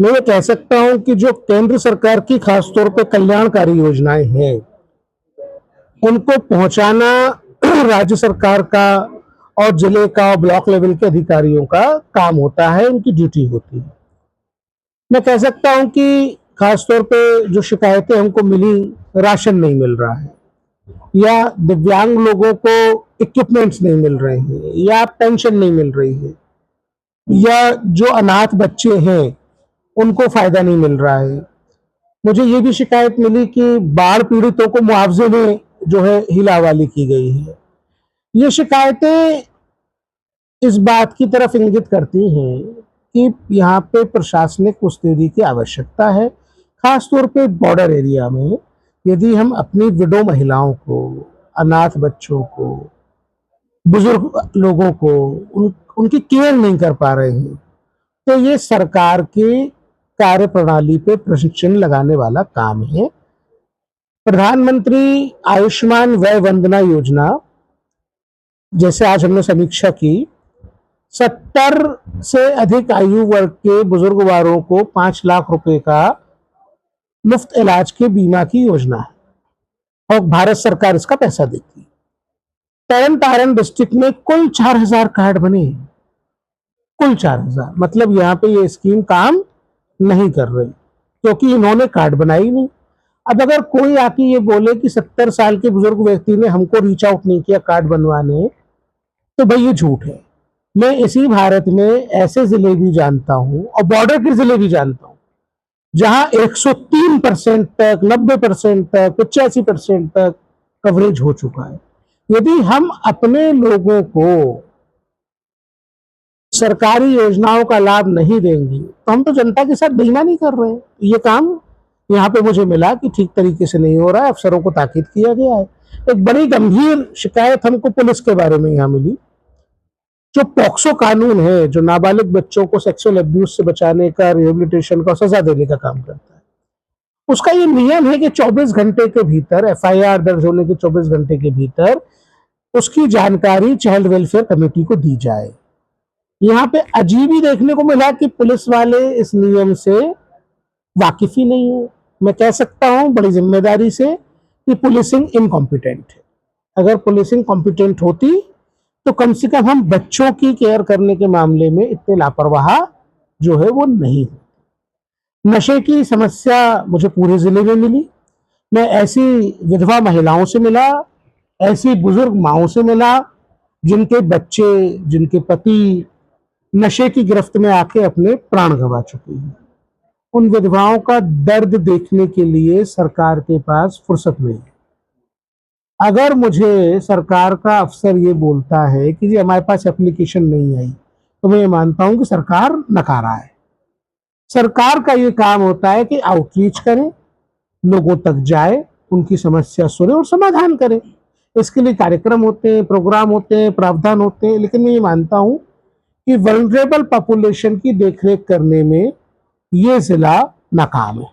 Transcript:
मैं ये कह सकता हूं कि जो केंद्र सरकार की खासतौर पे कल्याणकारी योजनाएं हैं, उनको पहुंचाना राज्य सरकार का और जिले का, ब्लॉक लेवल के अधिकारियों का काम होता है, उनकी ड्यूटी होती है। मैं कह सकता हूं कि खासतौर पे जो शिकायतें हमको मिली, राशन नहीं मिल रहा है, या दिव्यांग लोगों को इक्विपमेंट्स नहीं मिल रहे हैं, या पेंशन नहीं मिल रही है, या जो अनाथ बच्चे हैं उनको फायदा नहीं मिल रहा है। मुझे ये भी शिकायत मिली कि बाढ़ पीड़ितों को मुआवजे में जो है हिलावाली की गई है। ये शिकायतें इस बात की तरफ इंगित करती हैं कि यहाँ पे प्रशासनिक मुस्तैदी की आवश्यकता है। खास तौर पे बॉर्डर एरिया में यदि हम अपनी विडो महिलाओं को, अनाथ बच्चों को, बुजुर्ग लोगों को उनकी केयर नहीं कर पा रहे हैं, तो ये सरकार की कार्यप्रणाली पे प्रशिक्षण लगाने वाला काम है। प्रधानमंत्री आयुष्मान वय वंदना योजना, जैसे आज हमने समीक्षा की, 70 से अधिक आयु वर्ग के बुजुर्गवारों को 5 लाख रुपए का मुफ्त इलाज के बीमा की योजना है और भारत सरकार इसका पैसा देती है। तरन तारण डिस्ट्रिक्ट में कुल 4000 कार्ड बने, कुल 4000। मतलब यहाँ पे ये स्कीम काम नहीं कर रही क्योंकि इन्होंने कार्ड बनाई नहीं। अब अगर कोई आके ये बोले कि 70 साल के बुजुर्ग व्यक्ति ने हमको रीच आउट नहीं किया कार्ड बनवाने, तो भाई ये झूठ है। मैं इसी भारत में ऐसे जिले भी जानता हूं और बॉर्डर के जिले भी जानता हूं जहां 103% तक, 90% तक, 85% तक कवरेज हो चुका है। यदि हम अपने लोगों को सरकारी योजनाओं का लाभ नहीं देंगे तो हम तो जनता के साथ बेईमानी कर रहे हैं। ये काम यहाँ पे मुझे मिला कि ठीक तरीके से नहीं हो रहा है, अफसरों को ताकीद किया गया है। एक बड़ी गंभीर शिकायत हमको पुलिस के बारे में यहाँ मिली। जो पॉक्सो कानून है, जो नाबालिग बच्चों को सेक्सुअल अब्यूज से बचाने का, रिहेबिलिटेशन का, सजा देने का काम करता है, उसका ये नियम है कि 24 घंटे के भीतर, एफआईआर दर्ज होने के 24 घंटे के भीतर उसकी जानकारी चाइल्ड वेलफेयर कमेटी को दी जाए। यहाँ पे अजीब ही देखने को मिला कि पुलिस वाले इस नियम से वाकिफ ही नहीं है। मैं कह सकता हूं बड़ी जिम्मेदारी से कि पुलिसिंग इनकॉम्पिटेंट है। अगर पुलिसिंग कॉम्पिटेंट होती तो कम से कम हम बच्चों की केयर करने के मामले में इतने लापरवाह जो है वो नहीं होते। नशे की समस्या मुझे पूरे जिले में मिली। मैं ऐसी विधवा महिलाओं से मिला, ऐसी बुजुर्ग माओं से मिला जिनके बच्चे, जिनके पति नशे की गिरफ्त में आके अपने प्राण गंवा चुके हैं। उन विधवाओं का दर्द देखने के लिए सरकार के पास फुर्सत नहीं है। अगर मुझे सरकार का अफसर ये बोलता है कि जी हमारे पास एप्लीकेशन नहीं आई, तो मैं ये मानता हूं कि सरकार नकारा है। सरकार का ये काम होता है कि आउटरीच करे, लोगों तक जाए, उनकी समस्या सुने और समाधान करे। इसके लिए कार्यक्रम होते हैं, प्रोग्राम होते हैं, प्रावधान होते हैं, लेकिन मैं ये मानता हूं कि वल्नरेबल पॉपुलेशन की देखरेख करने में ये जिला नाकाम है।